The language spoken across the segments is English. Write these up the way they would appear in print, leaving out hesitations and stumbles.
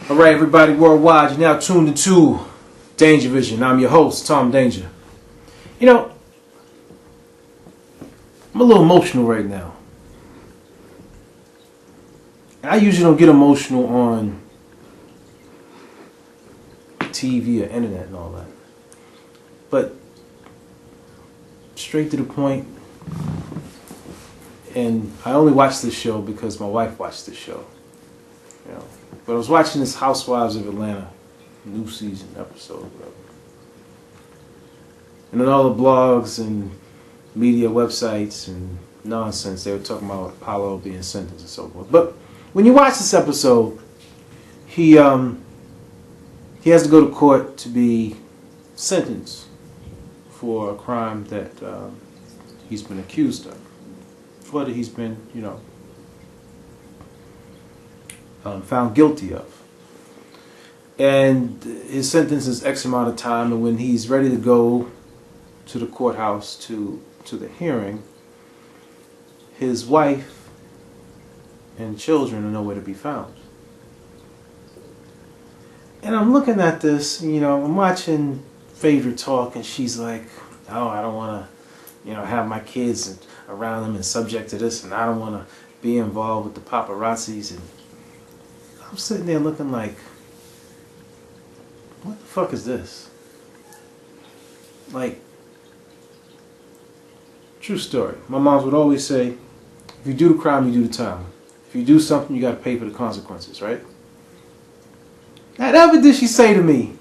All right, everybody worldwide, you're now tuned into Danger Vision. I'm your host, Tom Danger. You know, I'm a little emotional right now. I usually don't get emotional on TV or internet and all that. But straight to the point, and I only watched this show because my wife watched this show. You know, but I was watching this Housewives of Atlanta new season episode, whatever. And then all the blogs and media websites and nonsense, they were talking about Apollo being sentenced and so forth. But when you watch this episode, he has to go to court to be sentenced for a crime that he's been accused of. What he's been, found guilty of. And his sentence is X amount of time, and when he's ready to go to the courthouse to the hearing, his wife and children are nowhere to be found. And I'm looking at this, I'm watching Phaedra talk, and she's like, oh, I don't want to, have my kids around them and subject to this, and I don't want to be involved with the paparazzis. And I'm sitting there looking like, what the fuck is this? Like, true story. My mom would always say, if you do the crime, you do the time. If you do something, you got to pay for the consequences, right? Now, never did she say to me,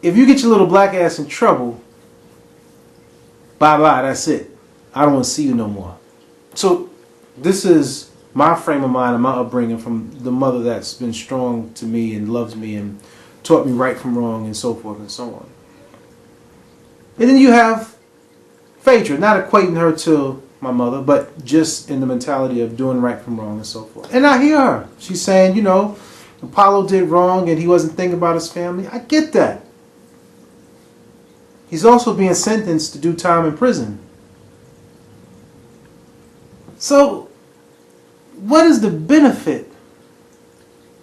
if you get your little black ass in trouble, bye-bye, that's it. I don't want to see you no more. So this is my frame of mind and my upbringing from the mother that's been strong to me and loves me and taught me right from wrong and so forth and so on. And then you have Phaedra, not equating her to my mother, but just in the mentality of doing right from wrong and so forth. And I hear her. She's saying, Apollo did wrong and he wasn't thinking about his family. I get that. He's also being sentenced to do time in prison. So, what is the benefit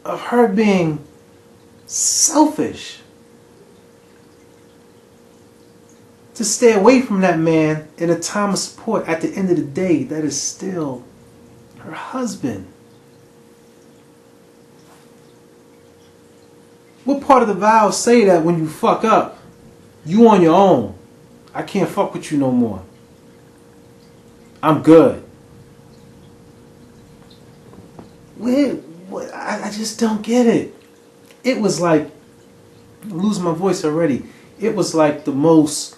of her being selfish to stay away from that man in a time of support? At the end of the day, that is still her husband. What part of the vows say that when you fuck up, you on your own? I can't fuck with you no more. I'm good. I just don't get it. It was like, I'm losing my voice already. It was like the most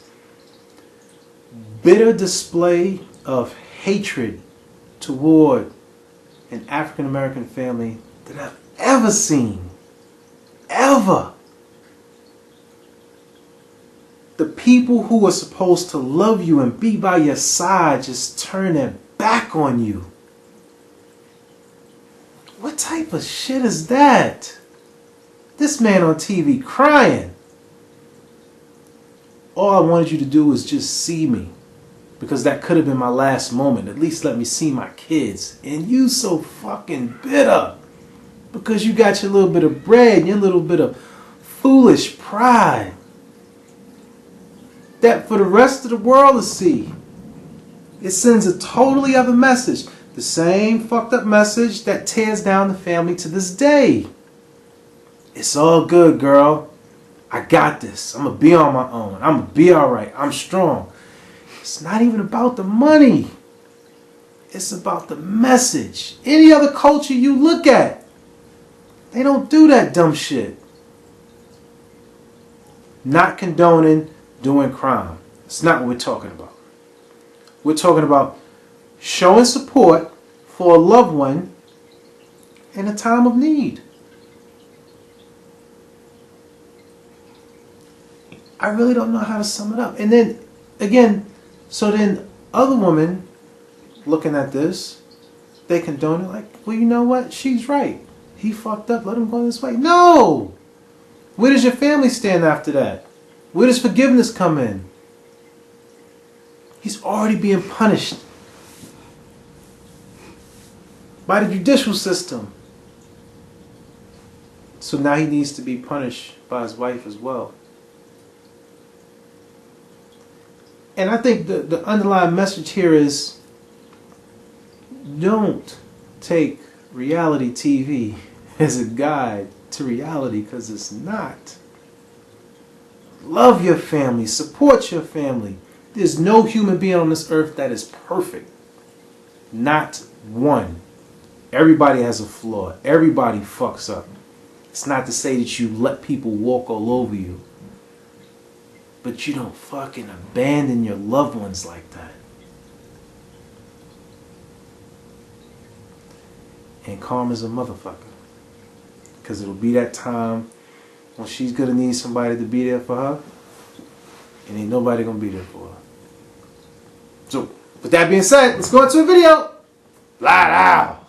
bitter display of hatred toward an African American family that I've ever seen. Ever. The people who were supposed to love you and be by your side just turn their back on you. What type of shit is that? This man on TV crying. All I wanted you to do was just see me, because that could have been my last moment. At least let me see my kids. And you so fucking bitter because you got your little bit of bread and your little bit of foolish pride that for the rest of the world to see, it sends a totally other message. The same fucked up message that tears down the family to this day. It's all good, girl. I got this. I'm going to be on my own. I'm going to be all right. I'm strong. It's not even about the money. It's about the message. Any other culture you look at, they don't do that dumb shit. Not condoning doing crime. It's not what we're talking about. We're talking about showing support for a loved one in a time of need. I really don't know how to sum it up. And then, again, so then other women looking at this, they condone it like, well, you know what? She's right. He fucked up. Let him go this way. No! Where does your family stand after that? Where does forgiveness come in? He's already being punished by the judicial system. So now he needs to be punished by his wife as well. And I think the underlying message here is, don't take reality TV as a guide to reality, because it's not. Love your family. Support your family. There's no human being on this earth that is perfect. Not one. Everybody has a flaw. Everybody fucks up. It's not to say that you let people walk all over you, but you don't fucking abandon your loved ones like that. And karma's a motherfucker. Because it'll be that time when she's going to need somebody to be there for her, and ain't nobody going to be there for her. So, with that being said, let's go into a video. Flat out.